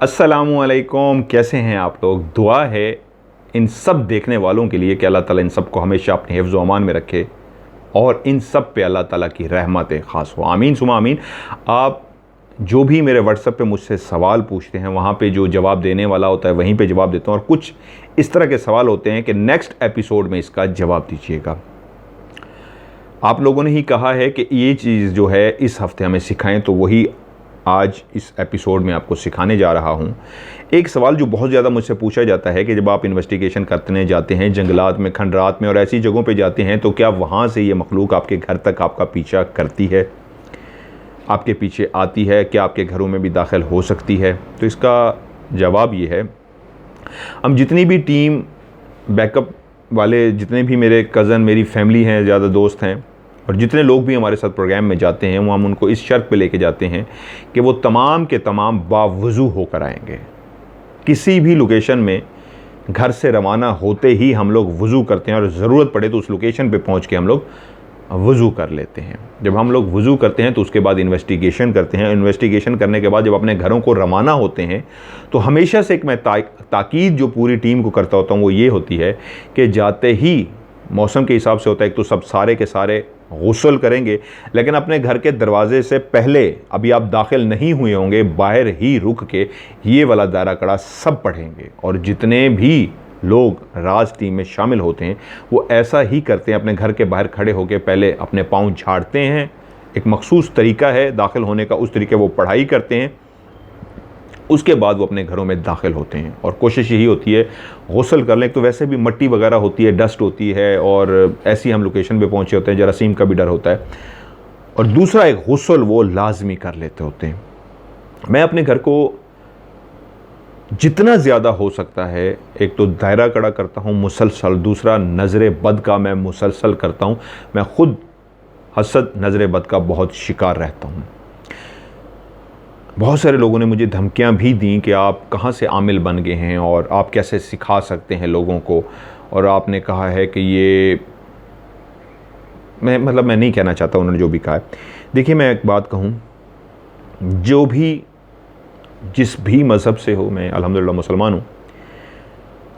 अस्सलामुअलैकुम, कैसे हैं आप लोग। दुआ है इन सब देखने वालों के लिए कि अल्लाह ताला इन सब को हमेशा अपने हिफ्ज़ व अमान में रखे और इन सब पे अल्लाह ताला की रहमत ख़ास हो। आमीन सुमा आमीन। आप जो भी मेरे व्हाट्सएप पे मुझसे सवाल पूछते हैं वहाँ पे जो जवाब देने वाला होता है वहीं पे जवाब देता हूँ, और कुछ इस तरह के सवाल होते हैं कि नेक्स्ट एपिसोड में इसका जवाब दीजिएगा। आप लोगों ने ही कहा है कि ये चीज़ जो है इस हफ्ते हमें सिखाएं, तो वही आज इस एपिसोड में आपको सिखाने जा रहा हूँ। एक सवाल जो बहुत ज़्यादा मुझसे पूछा जाता है कि जब आप इन्वेस्टिगेशन करने जाते हैं जंगलात में, खंडरात में और ऐसी जगहों पे जाते हैं, तो क्या वहाँ से ये मखलूक आपके घर तक आपका पीछा करती है, आपके पीछे आती है, क्या आपके घरों में भी दाखिल हो सकती है? तो इसका जवाब ये है, हम जितनी भी टीम बैकअप वाले, जितने भी मेरे कज़न, मेरी फैमिली हैं, ज़्यादा दोस्त हैं, और जितने लोग भी हमारे साथ प्रोग्राम में जाते हैं, वो हम उनको इस शर्त पे लेके जाते हैं कि वो तमाम के तमाम बावज़ू होकर आएंगे। किसी भी लोकेशन में घर से रवाना होते ही हम लोग वज़ू करते हैं, और ज़रूरत पड़े तो उस लोकेशन पे पहुंच के हम लोग वज़ू कर लेते हैं। जब हम लोग वज़ू करते हैं तो उसके बाद इन्वेस्टिगेशन करते हैं। इन्वेस्टिगेशन करने के बाद जब अपने घरों को रवाना होते हैं तो हमेशा से एक मैं ताकीद जो पूरी टीम को करता होता हूँ वो ये होती है कि जाते ही मौसम के हिसाब से होता है, एक तो सब सारे के सारे गुस्ल करेंगे, लेकिन अपने घर के दरवाजे से पहले, अभी आप दाखिल नहीं हुए होंगे, बाहर ही रुक के ये वाला दायरा कड़ा सब पढ़ेंगे। और जितने भी लोग राज टीम में शामिल होते हैं वो ऐसा ही करते हैं, अपने घर के बाहर खड़े होकर पहले अपने पाँव झाड़ते हैं। एक मखसूस तरीका है दाखिल होने का, उस तरीके वो पढ़ाई करते हैं, उसके बाद वो अपने घरों में दाखिल होते हैं। और कोशिश यही होती है गुस्ल कर लें, तो वैसे भी मट्टी वगैरह होती है, डस्ट होती है, और ऐसी हम लोकेशन पे पहुंचे होते हैं, जरासीम का भी डर होता है। और दूसरा एक गुस्ल वो लाजमी कर लेते होते हैं। मैं अपने घर को जितना ज़्यादा हो सकता है, एक तो दायरा कड़ा करता हूँ मुसलसल, दूसरा नज़र बद का मैं मुसलसल करता हूँ। मैं ख़ुद हसद नज़र बद का बहुत शिकार रहता हूँ। बहुत सारे लोगों ने मुझे धमकियां भी दी कि आप कहाँ से आमिल बन गए हैं और आप कैसे सिखा सकते हैं लोगों को, और आपने कहा है कि ये मैं नहीं कहना चाहता उन्होंने जो भी कहा है। देखिए, मैं एक बात कहूँ, जो भी जिस भी मज़हब से हो, मैं अल्हम्दुलिल्लाह मुसलमान हूँ,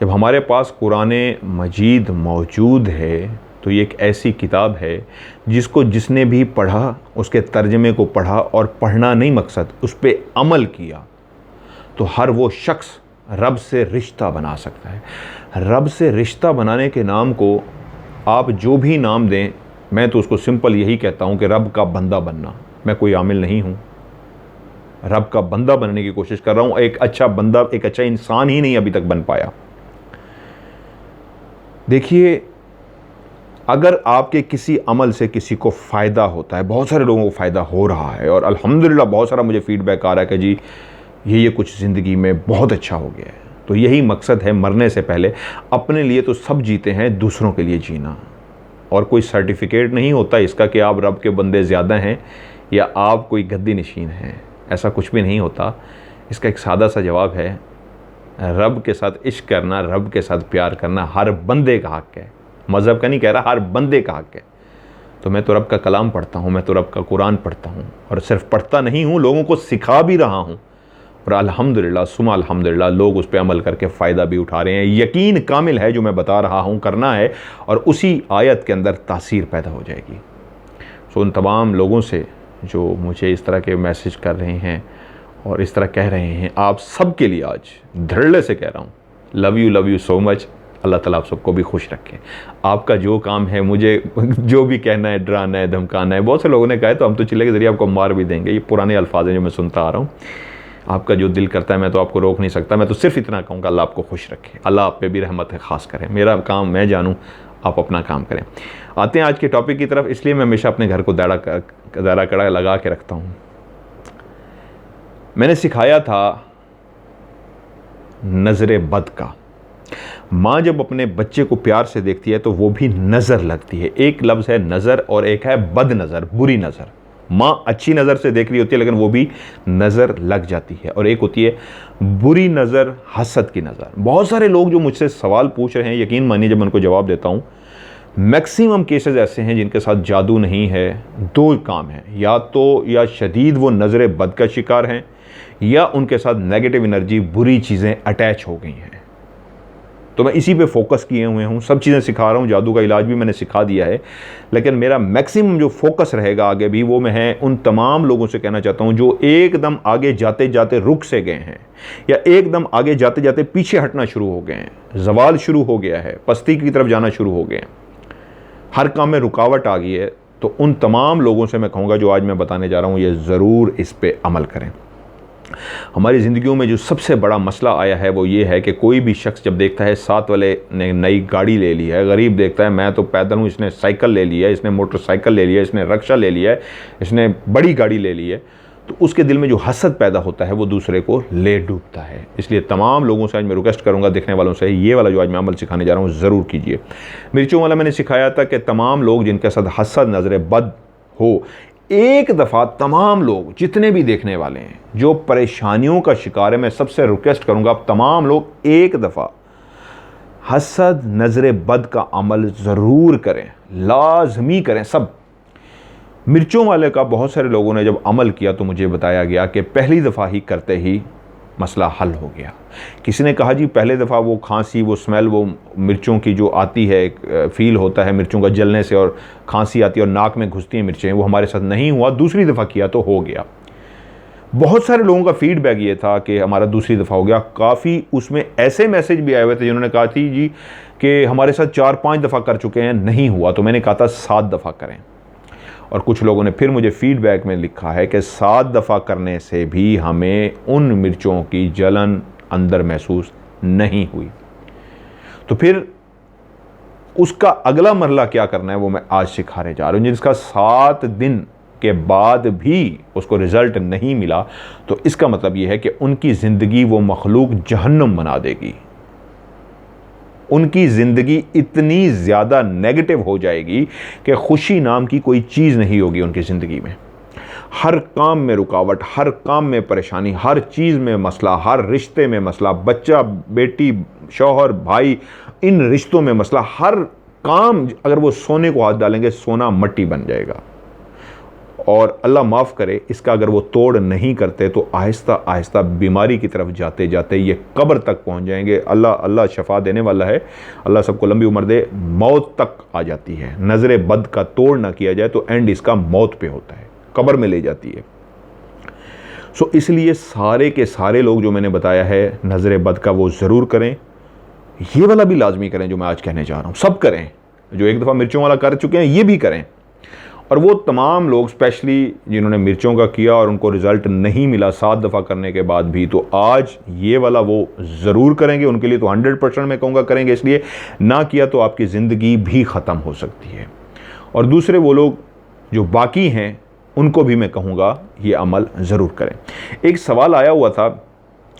जब हमारे पास कुरान मजीद मौजूद है तो ये एक ऐसी किताब है जिसको जिसने भी पढ़ा, उसके तर्जमे को पढ़ा, और पढ़ना नहीं मकसद, उस पर अमल किया, तो हर वो शख्स रब से रिश्ता बना सकता है। रब से रिश्ता बनाने के नाम को आप जो भी नाम दें, मैं तो उसको सिंपल यही कहता हूँ कि रब का बंदा बनना। मैं कोई आमिल नहीं हूँ, रब का बंदा बनने की कोशिश कर रहा हूँ। एक अच्छा बंदा, एक अच्छा इंसान ही नहीं अभी तक बन पाया। देखिए, अगर आपके किसी अमल से किसी को फ़ायदा होता है, बहुत सारे लोगों को फ़ायदा हो रहा है, और अल्हम्दुलिल्लाह बहुत सारा मुझे फ़ीडबैक आ रहा है कि जी ये कुछ ज़िंदगी में बहुत अच्छा हो गया है, तो यही मकसद है मरने से पहले। अपने लिए तो सब जीते हैं, दूसरों के लिए जीना। और कोई सर्टिफिकेट नहीं होता इसका कि आप रब के बंदे ज़्यादा हैं या आप कोई गद्दी नशीन हैं, ऐसा कुछ भी नहीं होता। इसका एक सादा सा जवाब है, रब के साथ इश्क करना, रब के साथ प्यार करना हर बंदे का हक़ है। मज़हब का नहीं कह रहा, हर बंदे का हक़ है। तो मैं तो रब का कलाम पढ़ता हूँ, मैं तो रब का कुरान पढ़ता हूँ, और सिर्फ पढ़ता नहीं हूँ, लोगों को सिखा भी रहा हूँ। और अल्हम्दुलिल्लाह सुमा अल्हम्दुलिल्लाह लोग उस पर अमल करके फ़ायदा भी उठा रहे हैं। यकीन कामिल है जो मैं बता रहा हूँ करना है, और उसी आयत के अंदर तासीर पैदा हो जाएगी। सो उन तमाम लोगों से जो मुझे इस तरह के मैसेज कर रहे हैं और इस तरह कह रहे हैं, आप सब के लिए आज धड़ल्ले से कह रहा हूँ, लव यू सो मच। अल्लाह ताला आप सबको भी खुश रखे। आपका जो काम है, मुझे जो भी कहना है, डराना है, धमकाना है, बहुत से लोगों ने कहा है तो हम तो चिल्ले के ज़रिए आपको मार भी देंगे, ये पुराने अल्फाज हैं जो मैं सुनता आ रहा हूँ। आपका जो दिल करता है मैं तो आपको रोक नहीं सकता, मैं तो सिर्फ इतना कहूँगा, अल्लाह आपको खुश रखे, अल्लाह आप पे भी रहमत ख़ास करें। मेरा काम मैं जानूँ, आप अपना काम करें। आते हैं आज के टॉपिक की तरफ। इसलिए मैं हमेशा अपने घर को दायरा कड़ा लगा के रखता हूँ। मैंने सिखाया था नज़र बद का। माँ जब अपने बच्चे को प्यार से देखती है तो वो भी नज़र लगती है। एक लफ्ज़ है नज़र और एक है बद नज़र, बुरी नज़र। माँ अच्छी नज़र से देख रही होती है लेकिन वो भी नज़र लग जाती है। और एक होती है बुरी नज़र, हसद की नज़र। बहुत सारे लोग जो मुझसे सवाल पूछ रहे हैं, यकीन मानिए जब मैं उनको जवाब देता हूँ, मैक्सिमम केसेस ऐसे हैं जिनके साथ जादू नहीं है। दो काम है, या तो या शदीद वो नज़र बद का शिकार हैं, या उनके साथ नेगेटिव एनर्जी, बुरी चीज़ें अटैच हो गई हैं। तो मैं इसी पे फोकस किए हुए हूँ, सब चीज़ें सिखा रहा हूँ, जादू का इलाज भी मैंने सिखा दिया है, लेकिन मेरा मैक्सिमम जो फोकस रहेगा आगे भी वो मैं उन तमाम लोगों से कहना चाहता हूँ जो एकदम आगे जाते जाते रुक से गए हैं या एकदम आगे जाते जाते पीछे हटना शुरू हो गए हैं, जवाल शुरू हो गया है, पस्ती की तरफ जाना शुरू हो गए हैं, हर काम में रुकावट आ गई है। तो उन तमाम लोगों से मैं कहूँगा जो आज मैं बताने जा रहा हूँ, ये ज़रूर इस पर अमल करें। हमारी ज़िंदगियों में जो सबसे बड़ा मसला आया है वो ये है कि कोई भी शख्स जब देखता है साथ वाले ने नई गाड़ी ले ली है, गरीब देखता है मैं तो पैदल हूँ, इसने साइकिल ले लिया है, इसने मोटरसाइकिल ले लिया है, इसने रिक्शा ले लिया है, इसने बड़ी गाड़ी ले ली है, तो उसके दिल में जो हसद पैदा होता है वो दूसरे को ले डूबता है। इसलिए तमाम लोगों से आज मैं रिक्वेस्ट करूंगा, देखने वालों से, ये वाला जो आज मैं अमल सिखाने जा रहा हूँ ज़रूर कीजिए। मिर्चों वाला मैंने सिखाया था कि तमाम लोग जिनके साथ हसद नज़र बद हो, एक दफ़ा तमाम लोग जितने भी देखने वाले हैं जो परेशानियों का शिकार है, मैं सबसे रिक्वेस्ट करूंगा आप तमाम लोग एक दफ़ा हसद नज़र बद का अमल ज़रूर करें, लाजमी करें। सब मिर्चों वाले का बहुत सारे लोगों ने जब अमल किया तो मुझे बताया गया कि पहली दफ़ा ही करते ही मसला हल हो गया। किसी ने कहा जी पहले दफ़ा वो खांसी, वो स्मेल, वो मिर्चों की जो आती है, फील होता है मिर्चों का जलने से और खांसी आती है और नाक में घुसती हैं मिर्चें, वो हमारे साथ नहीं हुआ, दूसरी दफ़ा किया तो हो गया। बहुत सारे लोगों का फीडबैक ये था कि हमारा दूसरी दफ़ा हो गया। काफ़ी उसमें ऐसे मैसेज भी आए हुए थे जिन्होंने कहा थी जी कि हमारे साथ 4-5 दफ़ा कर चुके हैं, नहीं हुआ। तो मैंने कहा था 7 दफ़ा करें। और कुछ लोगों ने फिर मुझे फीडबैक में लिखा है कि 7 दफ़ा करने से भी हमें उन मिर्चों की जलन अंदर महसूस नहीं हुई। तो फिर उसका अगला मरला क्या करना है वो मैं आज सिखाने जा रहा हूँ। जिसका 7 दिन के बाद भी उसको रिज़ल्ट नहीं मिला तो इसका मतलब ये है कि उनकी ज़िंदगी वो मखलूक जहन्नुम बना देगी। उनकी ज़िंदगी इतनी ज़्यादा नेगेटिव हो जाएगी कि खुशी नाम की कोई चीज़ नहीं होगी उनकी ज़िंदगी में। हर काम में रुकावट, हर काम में परेशानी, हर चीज़ में मसला, हर रिश्ते में मसला, बच्चा बेटी, शौहर भाई, इन रिश्तों में मसला, हर काम, अगर वो सोने को हाथ डालेंगे सोना मट्टी बन जाएगा। और अल्लाह माफ़ करे, इसका अगर वो तोड़ नहीं करते तो आहिस्ता आहिस्ता बीमारी की तरफ जाते जाते ये कब्र तक पहुंच जाएंगे। अल्लाह शफा देने वाला है, अल्लाह सबको लंबी उम्र दे। मौत तक आ जाती है, नज़र बद का तोड़ ना किया जाए तो एंड इसका मौत पे होता है, कब्र में ले जाती है। सो इसलिए सारे के सारे लोग जो मैंने बताया है नज़र बद का वो ज़रूर करें, ये वाला भी लाजमी करें जो मैं आज कहने जा रहा हूँ, सब करें। जो एक दफ़ा मिर्चों वाला कर चुके हैं ये भी करें। और वो तमाम लोग स्पेशली जिन्होंने मिर्चों का किया और उनको रिज़ल्ट नहीं मिला 7 दफ़ा करने के बाद भी, तो आज ये वाला वो ज़रूर करेंगे। उनके लिए तो 100% मैं कहूँगा करेंगे, इसलिए ना किया तो आपकी ज़िंदगी भी ख़त्म हो सकती है। और दूसरे वो लोग जो बाकी हैं उनको भी मैं कहूँगा ये अमल ज़रूर करें। एक सवाल आया हुआ था,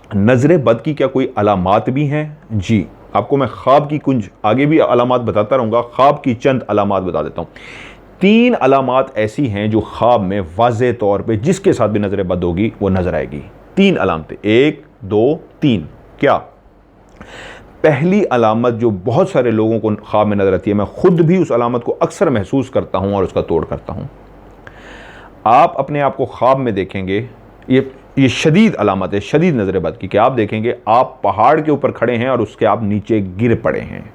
नज़र बद की क्या कोई अलामात भी हैं? जी, आपको मैं ख्वाब की कुछ आगे भी अलामात बताता रहूँगा, ख्वाब की चंद अलामात बता देता हूँ। 3 अलामात ऐसी हैं जो ख्वाब में वाज़े तौर पे जिसके साथ भी नज़र बद होगी वो नज़र आएगी। 3 अलामतें, 1 2 3। क्या? पहली अलामत जो बहुत सारे लोगों को ख्वाब में नज़र आती है, मैं खुद भी उस अलामत को अक्सर महसूस करता हूँ और उसका तोड़ करता हूँ। आप अपने आप को ख्वाब में देखेंगे, ये शदीद अलामत है शदीद नज़र बद की, कि आप देखेंगे आप पहाड़ के ऊपर खड़े हैं और उसके आप नीचे गिर पड़े हैं।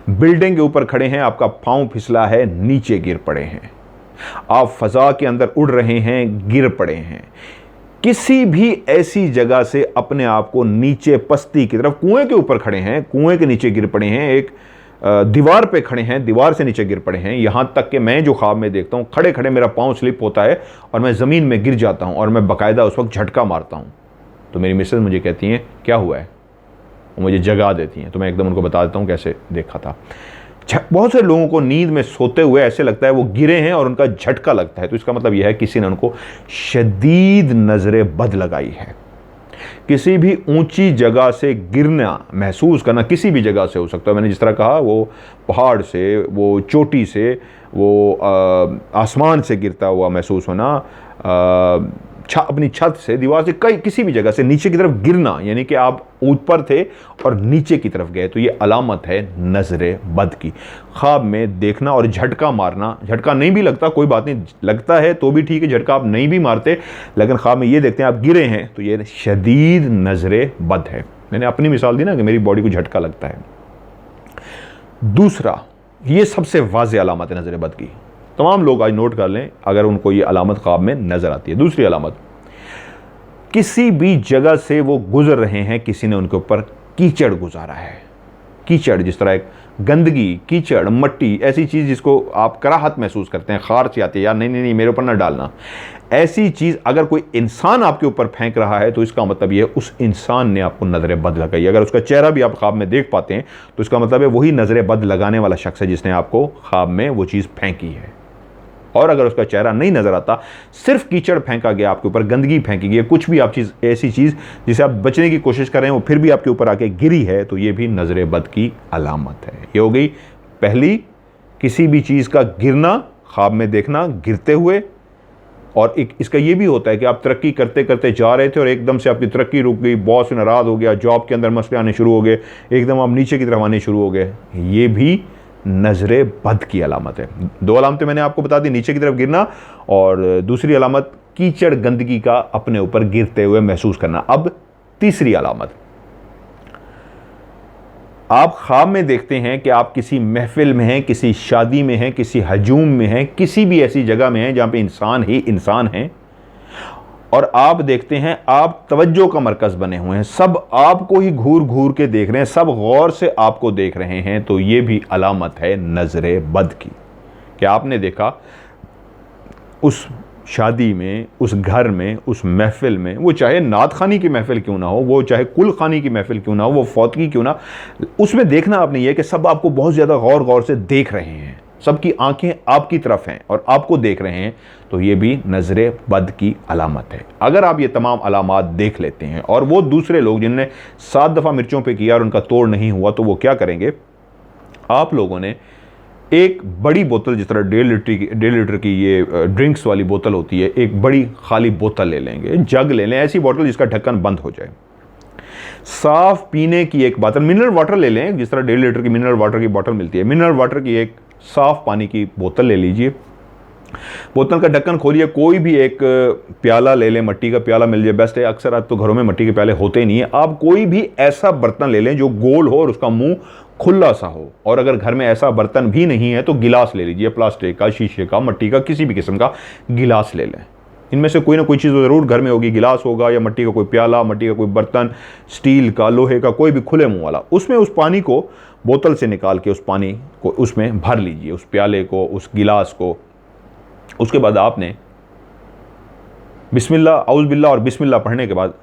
बिल्डिंग के ऊपर खड़े हैं, आपका पांव फिसला है, नीचे गिर पड़े हैं। आप फजा के अंदर उड़ रहे हैं, गिर पड़े हैं। किसी भी ऐसी जगह से अपने आप को नीचे पस्ती की तरफ, कुएं के ऊपर खड़े हैं, कुएं के नीचे गिर पड़े हैं, एक दीवार पे खड़े हैं, दीवार से नीचे गिर पड़े हैं। यहां तक कि मैं जो ख्वाब में देखता हूं, खड़े खड़े मेरा पांव स्लिप होता है और मैं ज़मीन में गिर जाता हूं और मैं बाकायदा उस वक्त झटका मारता हूं। तो मेरी मिसेज मुझे कहती हैं क्या हुआ है, वो मुझे जगा देती हैं। तो मैं एकदम उनको बता देता हूँ कैसे देखा था। बहुत से लोगों को नींद में सोते हुए ऐसे लगता है वो गिरे हैं और उनका झटका लगता है, तो इसका मतलब यह है किसी ने उनको शदीद नज़र बद लगाई है। किसी भी ऊंची जगह से गिरना महसूस करना, किसी भी जगह से हो सकता है, मैंने जिस तरह कहा वो पहाड़ से, वो चोटी से, वो आसमान से गिरता हुआ महसूस होना, अपनी छत से, दीवार से, कई किसी भी जगह से नीचे की तरफ गिरना, यानी कि आप ऊपर थे और नीचे की तरफ गए, तो ये अलामत है नजर बद की। ख्वाब में देखना और झटका मारना, झटका नहीं भी लगता कोई बात नहीं, लगता है तो भी ठीक है, झटका आप नहीं भी मारते, लेकिन ख्वाब में ये देखते हैं आप गिरे हैं, तो ये शदीद नजर बद है। मैंने अपनी मिसाल दी ना कि मेरी बॉडी को झटका लगता है। दूसरा, ये सबसे वाज़ेह अलामत है नजर बद की, तमाम लोग आज नोट कर लें अगर उनको ये अलामत ख्वाब में नजर आती है। दूसरी अलामत, किसी भी जगह से वो गुजर रहे हैं, किसी ने उनके ऊपर कीचड़ गुजारा है। कीचड़ जिस तरह एक गंदगी, कीचड़, मट्टी, ऐसी चीज़ जिसको आप कराहत महसूस करते हैं, खारच आती है, यार नहीं नहीं नहीं मेरे ऊपर ना डालना, ऐसी चीज़ अगर कोई इंसान आपके ऊपर फेंक रहा है तो इसका मतलब ये उस इंसान ने आपको नज़र बद लगाई। अगर उसका चेहरा भी आप ख्वाब में देख पाते हैं तो इसका मतलब है वही नज़र बद लगाने वाला शख्स है जिसने आपको ख्वाब में वो चीज़ फेंकी है। और अगर उसका चेहरा नहीं नजर आता, सिर्फ कीचड़ फेंका गया आपके ऊपर, गंदगी फेंकी गई, कुछ भी आप चीज़, ऐसी चीज़ जिसे आप बचने की कोशिश कर रहे हैं वो फिर भी आपके ऊपर आके गिरी है, तो ये भी नजर बद की अलामत है। ये हो गई पहली, किसी भी चीज़ का गिरना, ख्वाब में देखना गिरते हुए। और एक इसका ये भी होता है कि आप तरक्की करते करते जा रहे थे और एकदम से आपकी तरक्की रुक गई, बॉस नाराज़ हो गया, जॉब के अंदर मसले आने शुरू हो गए, एकदम आप नीचे की तरफ आने शुरू हो गए, ये भी नजर बद की अलामत है। दो अलामतें मैंने आपको बता दी, नीचे की तरफ गिरना, और दूसरी अलामत कीचड़ गंदगी का अपने ऊपर गिरते हुए महसूस करना। अब तीसरी अलामत, आप ख्वाब में देखते हैं कि आप किसी महफिल में हैं, किसी शादी में हैं, किसी हजूम में हैं, किसी भी ऐसी जगह में हैं जहां पे इंसान ही इंसान हैं, और आप देखते हैं आप तवज्जो का मरकज बने हुए हैं, सब आपको ही घूर घूर के देख रहे हैं, सब गौर से आपको देख रहे हैं, तो ये भी अलामत है नजर बद की। कि आपने देखा उस शादी में, उस घर में, उस महफिल में, वो चाहे नात खानी की महफिल क्यों ना हो, वो चाहे कुल खानी की महफिल क्यों ना हो, वो फौतगी क्यों ना, उसमें देखना आपने ये कि सब आपको बहुत ज़्यादा गौर गौर से देख रहे हैं, सबकी आंखें आपकी तरफ हैं और आपको देख रहे हैं, तो ये भी नजर बद की अलामत है। अगर आप ये तमाम अलामात देख लेते हैं और वो दूसरे लोग जिनने 7 दफ़ा मिर्चों पे किया और उनका तोड़ नहीं हुआ, तो वो क्या करेंगे, आप लोगों ने एक बड़ी बोतल, जिस तरह 1.5 लीटर की ये ड्रिंक्स वाली बोतल होती है, एक बड़ी खाली बोतल ले लेंगे, जग ले लें, ऐसी बोतल जिसका ढक्कन बंद हो जाए, साफ पीने की एक बोतल, मिनरल वाटर ले लें, जिस तरह 1.5 लीटर की मिनरल वाटर की बोतल मिलती है, मिनरल वाटर की एक साफ पानी की बोतल ले लीजिए, बोतल का ढक्कन खोलिए, कोई भी एक प्याला ले लें, मिट्टी का प्याला मिल जाए बेस्ट है, अक्सर आज तो घरों में मिट्टी के प्याले होते ही नहीं है, आप कोई भी ऐसा बर्तन ले लें जो गोल हो और उसका मुंह खुला सा हो, और अगर घर में ऐसा बर्तन भी नहीं है तो गिलास ले लीजिए, प्लास्टिक का, शीशे का, मिट्टी का, किसी भी किस्म का गिलास ले लें। इनमें से कोई ना कोई चीज़ ज़रूर घर में होगी, गिलास होगा या मिट्टी का कोई प्याला, मिट्टी का कोई बर्तन, स्टील का, लोहे का, कोई भी खुले मुंह वाला, उसमें उस पानी को बोतल से निकाल के उस पानी को उसमें भर लीजिए, उस प्याले को, उस गिलास को। उसके बाद आपने बिस्मिल्लाह, औज़ बिल्लाह और बिस्मिल्लाह पढ़ने के बाद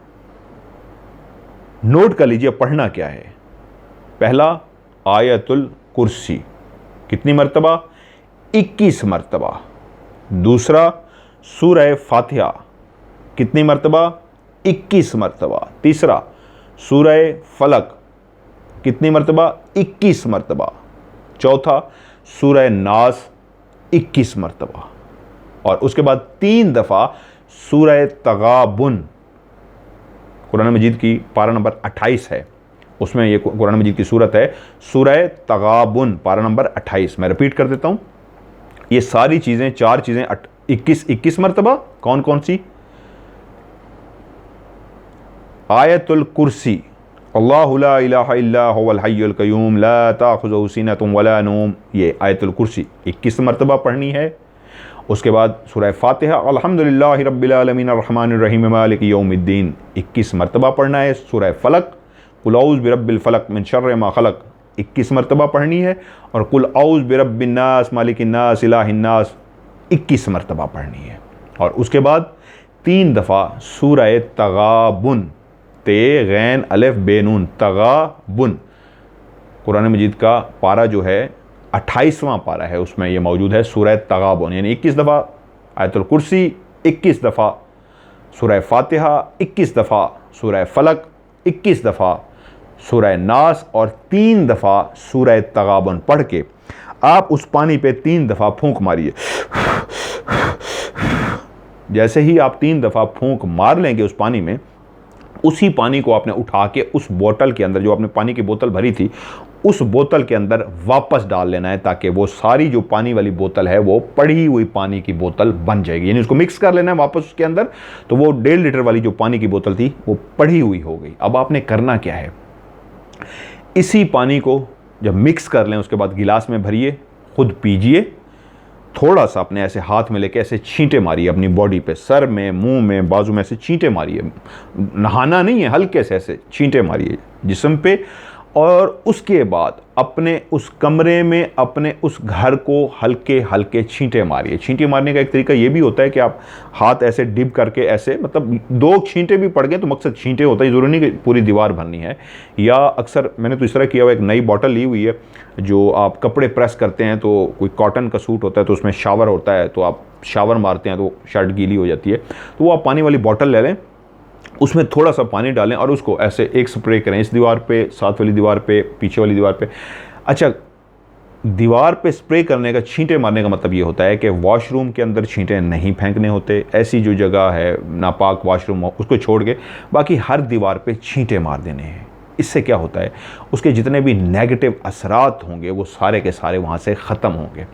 नोट कर लीजिए पढ़ना क्या है। पहला आयतुल कुर्सी कितनी मरतबा? 21 मरतबा। दूसरा सूरह फातिहा कितनी मरतबा? 21 मरतबा। तीसरा सूरह फलक कितनी मरतबा? 21 मरतबा। चौथा सूरह नास 21 मरतबा। और उसके बाद 3 दफ़ा सूरह तगाबुन, कुरान मजीद की पारा नंबर 28 है, उसमें ये कुरान मजीद की सूरत है सूरह तगाबुन, पारा नंबर 28। मैं रिपीट कर देता हूँ, ये सारी चीज़ें, 4 चीज़ें 21 मरतबा। कौन कौन सी? आयतुल कुर्सी, अल्लाहु ला इलाहा इल्ला हुवल हय्युल क़य्यूम ला ताख़ुज़ुहु सिनतुन वला नौम, ये आयतुल कुर्सी 21 मरतबा पढ़नी है। उसके बाद सूरह फातिहा अल्हम्दुलिल्लाहि रब्बिल आलमीन अर्रहमानिर रहीम मालिकि यौमिद्दीन 21 मरतबा पढ़ना है। सूरह फलक कुल औज़ बिरब्बिल फलक मिन शर्रि मा खलक 21 मरतबा पढ़नी है। और कुल औज़ बिरब्बिन नास मालिकिन नास इलाहिन नास 21 मरतबा पढ़नी है। और उसके बाद 3 दफ़ा सूरह तगाबुन, ते गैन अलफ बेनून, तगाबुन, कुरान मजीद का पारा जो है 28वां पारा है, उसमें यह मौजूद है सूरह तगाबुन, यानी 21 दफ़ा आयतुल कुर्सी, 21 दफ़ा सूरह फातिहा, 21 दफ़ा सूरह फलक, 21 दफ़ा सूरह नास और 3 दफ़ा सूरह तगाबुन पढ़ के आप उस पानी पे 3 दफ़ा फूंक मारिए, जैसे ही आप 3 दफ़ा फूंक मार लेंगे उस पानी में, उसी पानी को आपने उठा के उस बोतल के अंदर, जो आपने पानी की बोतल भरी थी, उस बोतल के अंदर वापस डाल लेना है, ताकि वो सारी जो पानी वाली बोतल है वो पड़ी हुई पानी की बोतल बन जाएगी। यानी उसको मिक्स कर लेना है वापस उसके अंदर, तो वो 1.5 लीटर वाली जो पानी की बोतल थी वो पड़ी हुई हो गई। अब आपने करना क्या है, इसी पानी को जब मिक्स कर लें उसके बाद गिलास में भरिए, खुद पीजिए, थोड़ा सा अपने ऐसे हाथ में लेके ऐसे छींटे मारिए अपनी बॉडी पे, सर में, मुंह में, बाजू में ऐसे छींटे मारिए। नहाना नहीं है, हल्के से ऐसे छींटे मारिए जिस्म पे। और उसके बाद अपने उस कमरे में, अपने उस घर को हल्के हल्के छींटे मारिए। छींटे मारने का एक तरीका ये भी होता है कि आप हाथ ऐसे डिप करके ऐसे, मतलब 2 छींटे भी पड़ गए तो मकसद छींटे होता है, ज़रूरी नहीं कि पूरी दीवार भरनी है। या अक्सर मैंने तो इस तरह किया हुआ, एक नई बॉटल ली हुई है, जो आप कपड़े प्रेस करते हैं तो कोई कॉटन का सूट होता है तो उसमें शावर होता है, तो आप शावर मारते हैं तो शर्ट गीली हो जाती है, तो वो आप पानी वाली बॉटल ले लें, उसमें थोड़ा सा पानी डालें और उसको ऐसे एक स्प्रे करें, इस दीवार पे, साथ वाली दीवार पे, पीछे वाली दीवार पे। अच्छा, दीवार पे स्प्रे करने का, छींटे मारने का मतलब ये होता है कि वॉशरूम के अंदर छींटे नहीं फेंकने होते। ऐसी जो जगह है नापाक वॉशरूम उसको छोड़ के बाकी हर दीवार पे छींटे मार देने हैं। इससे क्या होता है, उसके जितने भी नेगेटिव असरात होंगे वो सारे के सारे वहाँ से ख़त्म होंगे।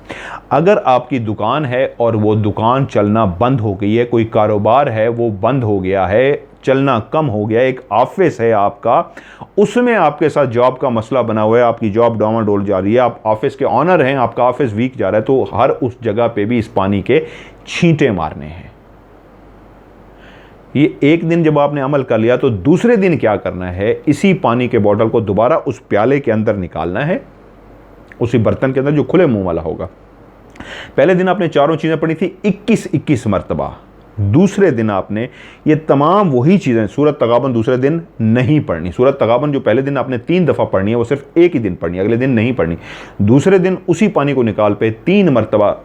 अगर आपकी दुकान है और वो दुकान चलना बंद हो गई है, कोई कारोबार है वो बंद हो गया है, चलना कम हो गया, एक ऑफिस है आपका, उसमें आपके साथ जॉब का मसला बना हुआ है, आपकी जॉब डामाडोल जा रही है, आप ऑफिस के ऑनर हैं, आपका ऑफिस वीक जा रहा है, तो हर उस जगह पे भी इस पानी के छींटे मारने हैं। ये एक दिन जब आपने अमल कर लिया तो दूसरे दिन क्या करना है, इसी पानी के बोतल को दोबारा उस प्याले के अंदर निकालना है, उसी बर्तन के अंदर जो खुले मुंह वाला होगा। पहले दिन आपने चारों चीज़ें पढ़ी थी 21-21 मरतबा। दूसरे दिन आपने ये तमाम वही चीज़ें, सूरत तगाबन दूसरे दिन नहीं पढ़नी। सूरत तगाबन जो पहले दिन आपने 3 दफ़ा पढ़नी है वो सिर्फ एक ही दिन पढ़नी है, अगले दिन नहीं पढ़नी। दूसरे दिन उसी पानी को निकाल पे 3 मरतबा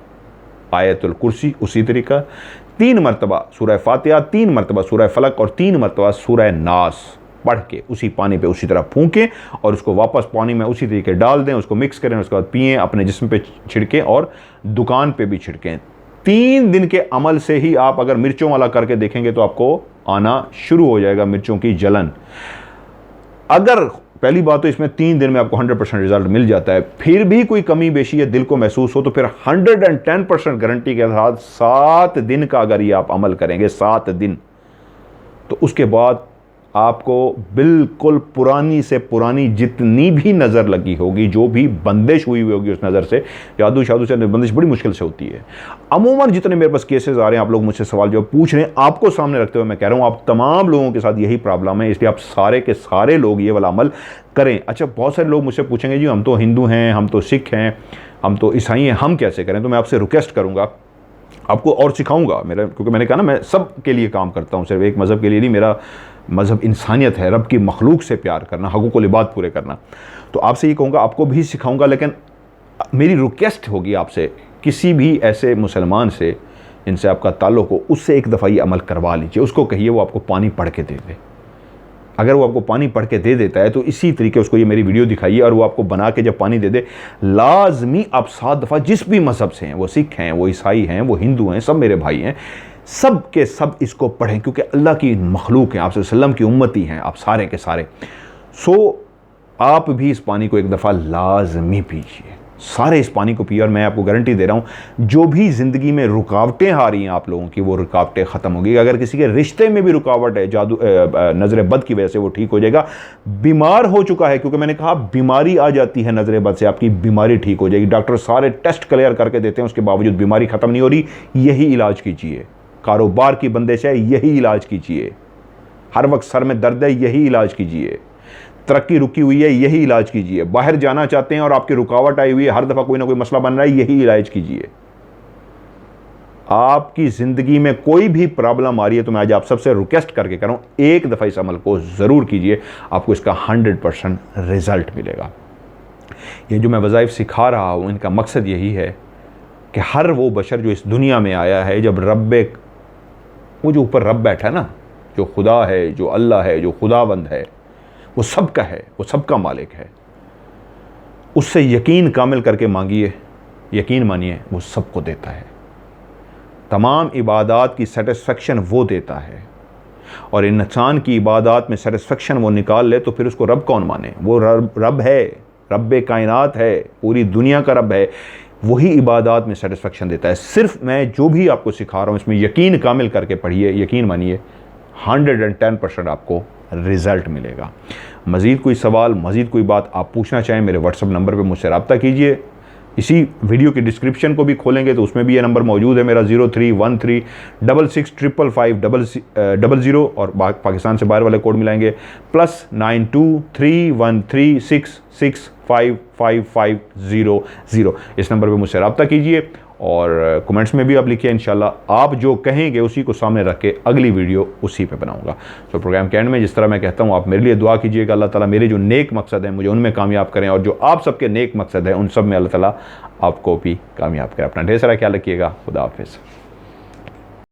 आयतुल कुर्सी, उसी तरीका 3 मरतबा सूरह फातिहा, 3 मरतबा सूरह फलक और 3 मरतबा सूरह नास पढ़ के उसी पानी पे उसी तरह फूंकें और उसको वापस पानी में उसी तरीके डाल दें, उसको मिक्स करें, उसके बाद पिएँ, अपने जिस्म पे छिड़कें और दुकान पे भी छिड़कें। 3 दिन के अमल से ही आप अगर मिर्चों वाला करके देखेंगे तो आपको आना शुरू हो जाएगा मिर्चों की जलन। अगर पहली बात तो इसमें 3 दिन में आपको 100% रिजल्ट मिल जाता है, फिर भी कोई कमी बेशी या दिल को महसूस हो तो फिर 110% गारंटी के साथ 7 दिन का अगर ये आप अमल करेंगे, 7 दिन, तो उसके बाद आपको बिल्कुल पुरानी से पुरानी जितनी भी नज़र लगी होगी, जो भी बंदिश हुई होगी उस नज़र से, जादू शादू से बंदिश बड़ी मुश्किल से होती है। अमूमन जितने मेरे पास केसेस आ रहे हैं, आप लोग मुझसे सवाल जो पूछ रहे हैं, आपको सामने रखते हुए मैं कह रहा हूँ, आप तमाम लोगों के साथ यही प्रॉब्लम है, इसलिए आप सारे के सारे लोग ये वाला अमल करें। अच्छा, बहुत सारे लोग मुझसे पूछेंगे जी हम तो हिंदू हैं, हम तो सिख हैं, हम तो ईसाई हैं, हम कैसे करें? तो मैं आपसे रिक्वेस्ट करूँगा, आपको और सिखाऊंगा, मेरा, क्योंकि मैंने कहा ना मैं सब के लिए काम करता हूँ, सिर्फ एक मज़हब के लिए नहीं। मेरा मज़हब इंसानियत है, रब की मखलूक से प्यार करना, हकूक़ुल इबाद पूरे करना। तो आपसे ये कहूँगा, आपको भी सिखाऊंगा, लेकिन मेरी रिक्वेस्ट होगी आपसे, किसी भी ऐसे मुसलमान से जिनसे आपका ताल्लुक़ हो, उससे एक दफ़ा ये अमल करवा लीजिए। उसको कहिए वो आपको पानी पढ़ के दे दे। अगर वो आपको पानी पढ़ के दे देता है तो इसी तरीके उसको ये मेरी वीडियो दिखाइए और वो आपको बना के जब पानी दे दे, लाजमी आप 7 दफ़ा, जिस भी मज़हब से हैं, वो सिख हैं, वो ईसाई हैं, वो हिंदू हैं, सब मेरे भाई हैं, सब के सब इसको पढ़ें, क्योंकि अल्लाह की मखलूक हैं, आप सल्लम की उम्मती हैं, आप सारे के सारे। सो आप भी इस पानी को एक दफ़ा लाजमी पीजिए, सारे इस पानी को पिए, और मैं आपको गारंटी दे रहा हूँ, जो भी ज़िंदगी में रुकावटें आ रही हैं आप लोगों की, वो रुकावटें ख़त्म होगी। अगर किसी के रिश्ते में भी रुकावट है, जादू नज़र बद की वजह से, वो ठीक हो जाएगा। बीमार हो चुका है, क्योंकि मैंने कहा बीमारी आ जाती है नज़र बद से, आपकी बीमारी ठीक हो जाएगी। डॉक्टर सारे टेस्ट क्लियर करके देते हैं, उसके बावजूद बीमारी ख़त्म नहीं हो रही, यही इलाज कीजिए। कारोबार की बंदिश है, यही इलाज कीजिए। हर वक्त सर में दर्द है, यही इलाज कीजिए। तरक्की रुकी हुई है, यही इलाज कीजिए। बाहर जाना चाहते हैं और आपकी रुकावट आई हुई है, हर दफ़ा कोई ना कोई मसला बन रहा है, यही इलाज कीजिए। आपकी ज़िंदगी में कोई भी प्रॉब्लम आ रही है तो मैं आज आप सबसे रिक्वेस्ट करके कर रहा हूँ, एक दफ़ा इस अमल को ज़रूर कीजिए, आपको इसका 100% रिज़ल्ट मिलेगा। ये जो मैं वज़ाइफ सिखा रहा हूँ, इनका मकसद यही है कि हर वो बशर जो इस दुनिया में आया है, जब रब, वो जो ऊपर रब बैठा है ना, जो खुदा है, जो अल्लाह है, जो खुदावंद है, वो सबका है, वो सबका मालिक है, उससे यकीन कामिल करके मांगिए, यकीन मानिए वो सबको देता है। तमाम इबादत की सेटिस्फेक्शन वो देता है, और इंसान की इबादत में सेटिस्फेक्शन वो निकाल ले तो फिर उसको रब कौन माने? वो रब है, रब कायनात है, पूरी दुनिया का रब है, वही इबादत में सेटिस्फेक्शन देता है। सिर्फ मैं जो भी आपको सिखा रहा हूँ इसमें यकीन कामिल करके पढ़िए, यकीन मानिए 110% आपको रिज़ल्ट मिलेगा। मज़ीद कोई सवाल, मज़ीद कोई बात आप पूछना चाहें, मेरे व्हाट्सअप नंबर पे मुझसे रब्ता कीजिए। इसी वीडियो की डिस्क्रिप्शन को भी खोलेंगे तो उसमें भी ये नंबर मौजूद है मेरा 0313665000, और पाकिस्तान से बाहर वाले कोड मिलाएंगे +923136655500। इस नंबर पे मुझसे रब्ता कीजिए और कमेंट्स में भी आप लिखिए, इंशाल्लाह आप जो कहेंगे उसी को सामने रख के अगली वीडियो उसी पे बनाऊंगा। तो प्रोग्राम के एंड में जिस तरह मैं कहता हूँ, आप मेरे लिए दुआ कीजिएगा, अल्लाह ताला मेरे जो नेक मकसद हैं मुझे उनमें कामयाब करें, और जो आप सबके नेक मकसद हैं उन सब में अल्लाह ताला आपको भी कामयाब करें। अपना ढेर सारा ख्याल रखिएगा। खुदा हाफिज़।